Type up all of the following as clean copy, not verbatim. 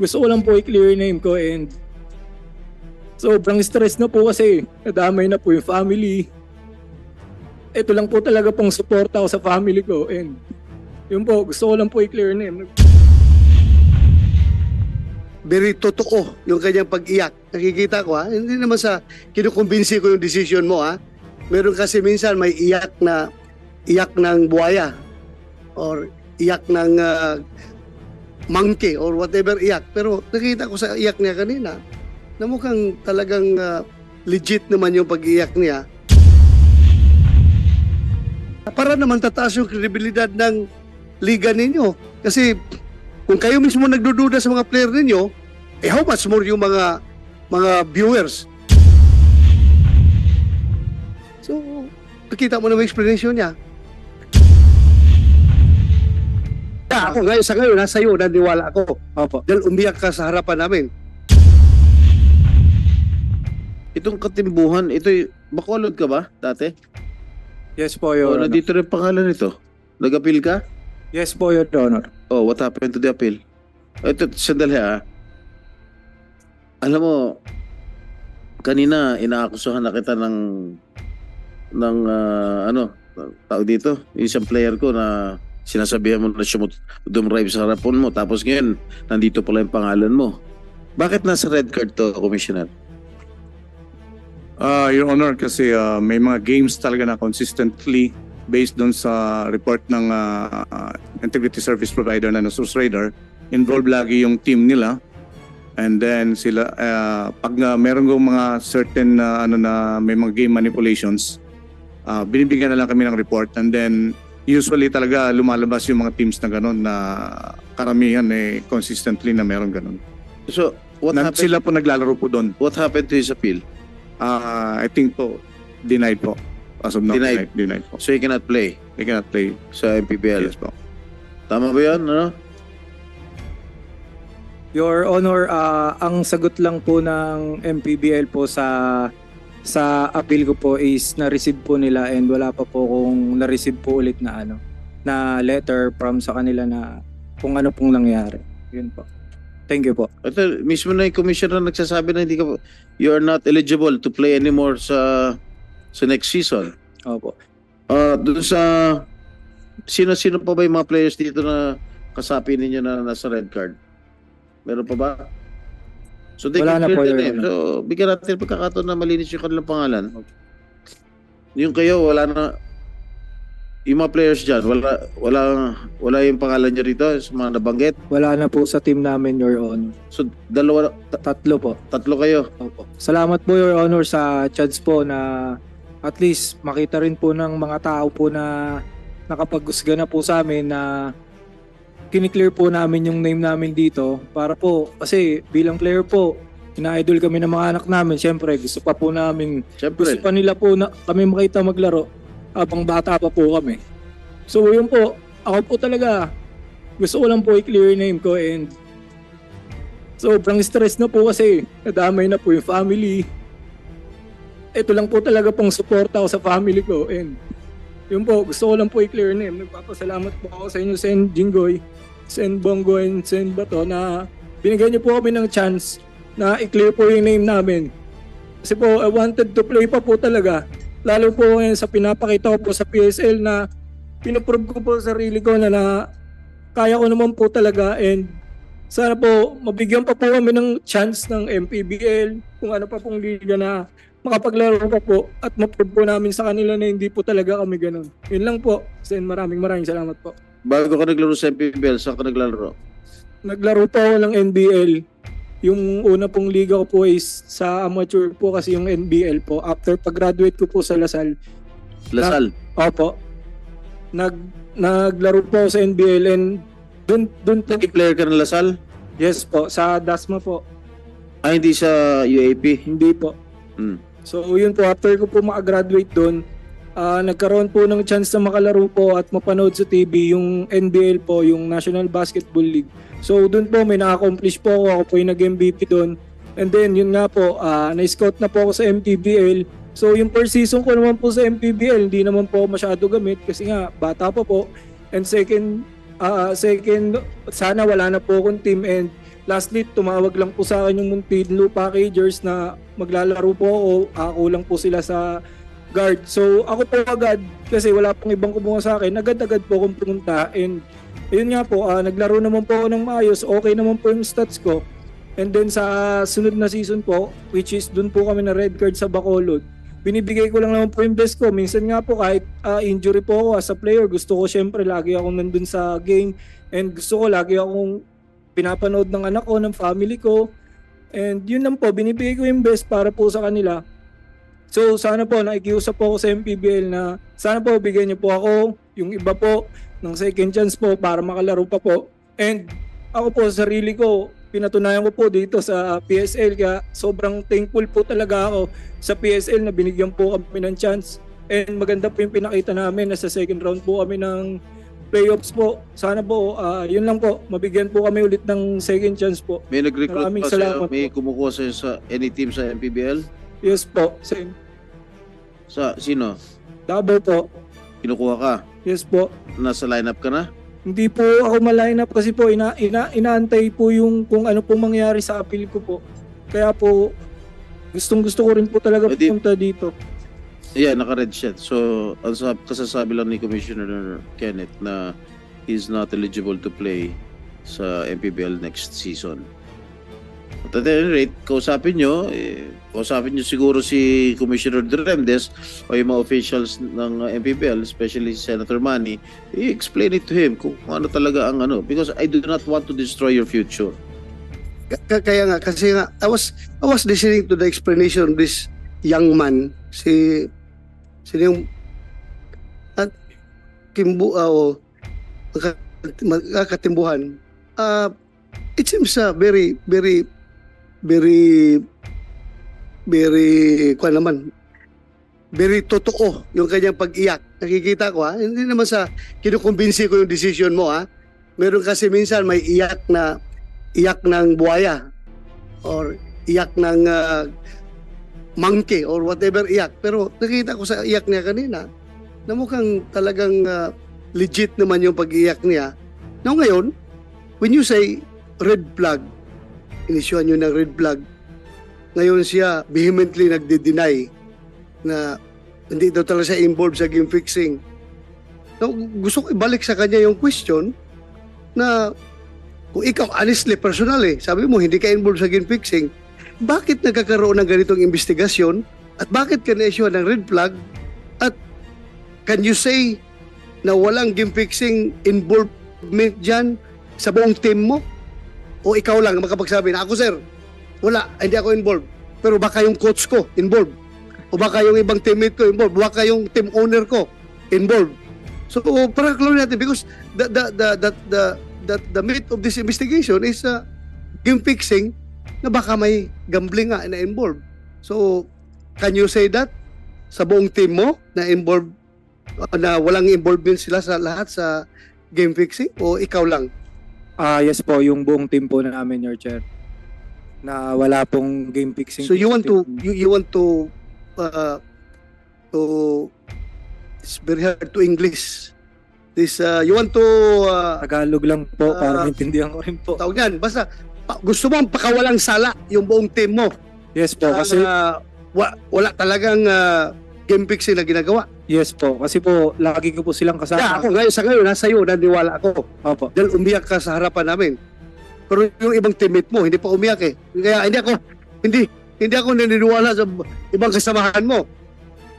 Gusto ko lang po i-clear yung name ko and sobrang stress na po kasi nadamay na po yung family. Ito lang po talaga pong support ako sa family ko and yun po, gusto ko lang po i-clear yung name. Very totoo yung kanyang pag-iyak. Nakikita ko ha, hindi naman sa kinukumbinsi ko yung decision mo ha. Meron kasi minsan may iyak ng buhaya or iyak ng monkey or whatever iyak. Pero nakita ko sa iyak niya kanina na mukhang talagang legit naman yung pag-iyak niya. Para naman tataas yung kredibilidad ng liga ninyo. Kasi kung kayo mismo nagdududa sa mga player ninyo, how much more yung mga viewers? So, nakita mo na yung explanation niya. Ako ngayon, sa ngayon, nasa iyo, naniwala ako. Opo. Dahil umiyak ka sa harapan namin. Itong katimbuhan, Bacolod ka ba dati? Yes po, Your Honor. Nandito rin pangalan nito. Nag-appeal ka? Yes po, Your Honor. Oh, what happened to the appeal? Ito, sandali ha. Alam mo, kanina inaakusahan na kita ng tao dito, isang player ko na sinasabihan mo na dumrive sa harapan mo, tapos ngayon, nandito pala yung pangalan mo. Bakit nasa red card to, Commissioner? Your Honor, kasi may mga games talaga na consistently based doon sa report ng integrity service provider na Source Radar, involved lagi yung team nila. And then sila, pag meron kong mga certain na may mga game manipulations, binibigyan na lang kami ng report. And then usually talaga lumalabas yung mga teams na gano'n na karamihan consistently na meron gano'n. So, what happened? Sila po naglalaro po doon. What happened to his appeal? I think po, denied po. As of now, denied po. So he cannot play? He cannot play. Sa MPBL? Yes po. Tama ba yun? Ano? Your Honor, ang sagot lang po ng MPBL po sa appeal ko po is na-receive po nila and wala pa po kung na-receive po ulit na na letter from sa kanila na kung ano pong nangyari. Yun po. Thank you po. Ito, mismo na yung commissioner nagsasabi na you are not eligible to play anymore sa next season. Opo. Doon sa sino pa ba yung mga players dito na kasapi ninyo na nasa red card? Meron pa ba? So they wala can na po, clear the Your name. Honor. So bigyan natin pagkakataon na malinis yung kanilang pangalan. Yung kayo, wala na. Yung mga players dyan, wala yung pangalan nyo rito sa mga nabanggit? Wala na po sa team namin, Your Honor. So Tatlo po. tatlo kayo? Opo. Salamat po, Your Honor, sa chance po na at least makita rin po ng mga tao po na nakapag-usga na po sa amin na kiniklear po namin yung name namin dito para po, kasi bilang player po, ina-idol kami ng mga anak namin. Siyempre, gusto pa po namin, gusto pa nila po na kami makita maglaro habang bata pa po kami. So yun po, ako po talaga, gusto ko lang po i-clear yung name ko and sobrang stress na po kasi nadamay na po yung family. Ito lang po talaga pong support ako sa family ko and yun po, gusto ko lang po i-clear yung name. Nagpapasalamat po ako sa inyo, Sen Jinggoy, Sen Bongo, and Sen Bato na binigyan niyo po kami ng chance na i-clear po yung name namin. Kasi po, I wanted to play pa po talaga. Lalo po ngayon sa pinapakita ko po sa PSL na pinaprove ko po sa sarili ko na kaya ko naman po talaga and sana po mabigyan pa po kami ng chance ng MPBL kung ano pa pong liga na makapaglaro pa po at ma-prove po namin sa kanila na hindi po talaga kami ganun. Yun lang po. Sen, maraming salamat po. Bago ka naglaro sa MPBL, saan ka naglaro? Naglaro po ako ng NBL. Yung una pong liga ko po is sa amateur po kasi yung NBL po. After pag-graduate ko po sa Lasal. Lasal? Opo. Naglaro po ako sa NBL and dun Naging player ka ng Lasal? Yes po, sa Dasma po. Hindi sa UAP? Hindi po. So yun po, after ko po makagraduate doon, nagkaroon po ng chance na makalaro po at mapanood sa TV yung NBL po, yung National Basketball League. So doon po may na-accomplish po ako po yung nag-MVP doon. And then yun nga po, na-scout na po ako sa MPBL. So yung first season ko naman po sa MPBL, hindi naman po masyado gamit kasi nga bata pa po. And second, sana wala na po akong team and lastly, tumawag lang po sa akin yung Muntinlupa Packagers na maglalaro po ako lang po sila sa guard. So ako po agad, kasi wala pong ibang kumuha sa akin, agad-agad po akong pumunta, and ayun nga po, naglaro naman po ako ng maayos, okay naman po yung stats ko. And then sa sunod na season po, which is dun po kami na red card sa Bacolod, binibigay ko lang naman po yung best ko. Minsan nga po kahit injury po ako as a player, gusto ko syempre lagi akong nandun sa game, and gusto ko lagi akong pinapanood ng anak ko, ng family ko. And yun lang po, binibigay ko yung best para po sa kanila. So sana po, nakikiusap po ako sa MPBL na sana po bigyan niyo po ako, yung iba po, ng second chance po para makalaro pa po. And ako po sa sarili ko, pinatunayan ko po dito sa PSL, kaya sobrang thankful po talaga ako sa PSL na binigyan po kami ng chance. And maganda po yung pinakita namin na sa second round po kami ng playoffs po. Sana po, yun lang po, mabigyan po kami ulit ng second chance po. May nag-recruit Maraming pa sa'yo? salamat May po. kumukuha sa'yo sa any team sa MPBL? Yes po, same. Sa sino? Double po. Kinukuha ka? Yes po. Nasa lineup ka na? Hindi po ako ma-line up kasi po inaantay po yung kung ano pong mangyari sa appeal ko po. Kaya po gustong-gusto ko rin po talaga Pwede- pumunta dito. Yeah, naka-red shirt. So, ang kasasabi lang ni Commissioner Kenneth na he's not eligible to play sa MPBL next season. At any rate, kausapin nyo siguro si Commissioner Duremdes o yung mga officials ng MPBL, especially si Senator Manny, i-explain it to him kung ano talaga ang ano. Because I do not want to destroy your future. Kaya nga, kasi nga, I was listening to the explanation of this young man, yung katimbuhan. It seems very totoo yung kanyang pag-iyak. Nakikita ko hindi naman sa kinukumbinsi ko yung decision mo Meron kasi minsan may iyak ng buhaya or iyak ng monkey or whatever iyak. Pero nakita ko sa iyak niya kanina na mukhang talagang legit naman yung pag-iyak niya. Now ngayon, when you say red flag, inisyuhan nyo ng red flag, ngayon siya vehemently nagde-deny na hindi daw talaga siya involved sa game fixing. Now, gusto ko ibalik sa kanya yung question na kung ikaw, honestly, personally, sabi mo hindi ka involved sa game fixing, bakit nagkakaroon ng ganitong investigasyon at bakit ka na-issue ng red flag at can you say na walang game fixing involvement dyan sa buong team mo? O ikaw lang makapagsabi na ako sir, wala, hindi ako involved. Pero baka yung coach ko involved. O baka yung ibang teammate ko involved. Baka yung team owner ko involved. So para klaro natin because the meat of this investigation is game fixing na baka may gambling na involved. So can you say that sa buong team mo na involved, na walang involvement sila sa lahat sa game fixing o ikaw lang? Yes po, yung buong team po namin, Your Chair, na wala pong game fixing. So you want to it's very hard to English. You want to Tagalog lang po para maintindihan ko rin po. tawag yan, basta gusto mo pakawalang sala yung buong team mo. Yes po, kasi Wala talagang game fixing na ginagawa. yes po, kasi po lagi ko po silang kasama. Ako ngayon nasa iyo, naniwala ako. Opo. Dahil umiyak ka sa harapan namin. Pero yung ibang teammate mo, hindi pa umiyak eh. Kaya hindi ako naniniwala sa ibang kasamahan mo.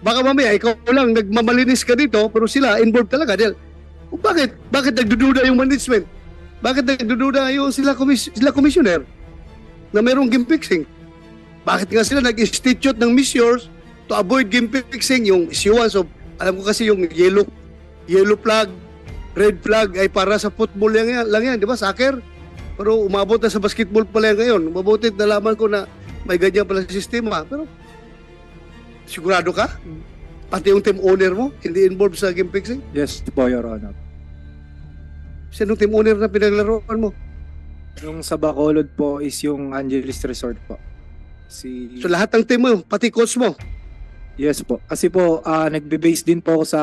Baka mamaya, ikaw lang nagmamalinis ka dito, pero sila involved talaga. Dahil, bakit nagdududa yung management? Bakit nagdududa yung sila commissioner na mayroong game fixing? Bakit nga sila nag-institute ng measures to avoid game fixing? Yung issuance of, alam ko kasi yung yellow flag, red flag ay para sa football lang yan, di ba? Soccer. Pero umabot na sa basketball pala ngayon. Mabutit nalaman ko na may ganyan pala sa sistema. Pero sigurado ka? Pati yung team owner mo, hindi involved sa game fixing? Yes po, Your Honor. Sinong team owner na pinaglaruan mo? Yung sa Bacolod po is yung Angeles Resort po. So lahat ng team mo, pati coach mo? Yes po. Kasi po, nagbe-base din po ako sa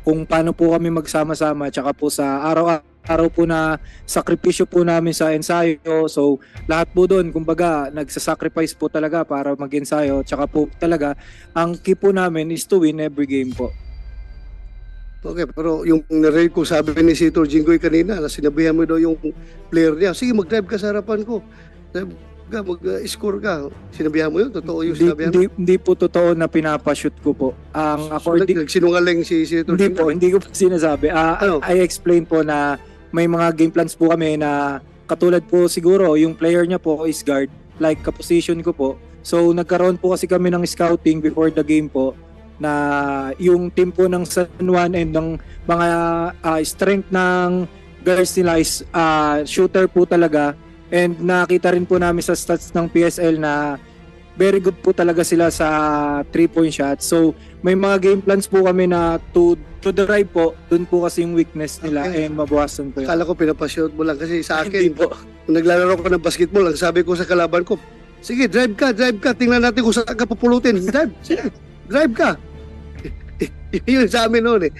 kung paano po kami magsama-sama, tsaka po sa araw-araw araw po na sakripisyo po namin sa ensayo. So lahat po doon, kumbaga, nagsasacrifice po talaga para mag-ensayo. Tsaka po talaga, ang key po namin is to win every game po. Okay, pero yung narinig ko sabi ni Senator Jinggoy kanina, na sinabihan mo daw yung player niya, sige mag-drive ka sa harapan ko. Mag-score ka. Sinabihan mo yun? Totoo yung sinabihan mo? Hindi po totoo na pinapashoot ko po. Ang according... Nagsinungaling si Senator Hindi Jinggoy? po, hindi ko po sinasabi. Ano? I explain po na may mga game plans po kami na katulad po siguro, yung player niya po is guard, like ka-position ko po. So nagkaroon po kasi kami ng scouting before the game po na yung team po ng San Juan and ng mga strength ng guards nila is shooter po talaga. And nakita rin po namin sa stats ng PSL na very good po talaga sila sa 3-point shot. So may mga game plans po kami na to drive po, dun po kasi yung weakness nila and mabawasan po yun. Akala ko pinapashoot mo lang kasi sa Hindi akin, po. kung naglalaro ko ng basketball, ang sabi ko sa kalaban ko, sige, drive ka, tingnan natin kung saan ka pupulutin. Drive ka. Yun sa amin noon eh.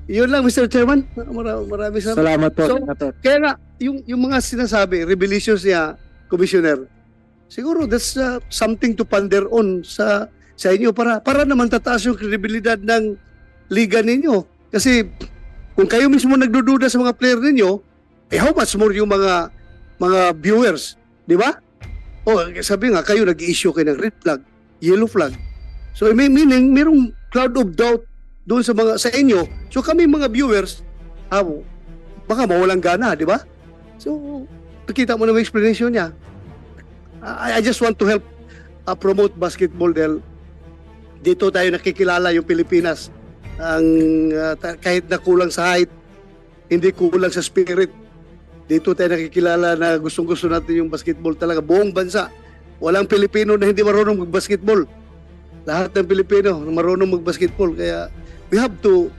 Yun lang, Mr. Chairman. Maraming Salamat po, So, Senator. Kaya nga, yung mga sinasabi, revelations niya, Commissioner, siguro that's something to ponder on sa inyo para naman tataas yung kredibilidad ng liga ninyo. Kasi kung kayo mismo nagdududa sa mga player ninyo, how much more yung mga viewers, di ba? O sabi nga, kayo nag-issue kayo ng red flag, yellow flag. So may meaning, mayroong cloud of doubt doon sa inyo. So kami mga viewers, baka mawalang gana, di ba? So, nakita mo na yung explanation niya. I just want to help promote basketball dahil dito tayo nakikilala yung Pilipinas. Kahit na kulang sa height, hindi kulang sa spirit. Dito tayo nakikilala na gustong-gusto natin yung basketball talaga. Buong bansa. Walang Pilipino na hindi marunong mag-basketball. Lahat ng Pilipino na marunong mag-basketball. Kaya we have to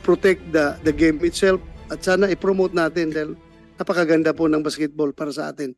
protect the game itself at sana i-promote natin dahil napakaganda po ng basketball para sa atin.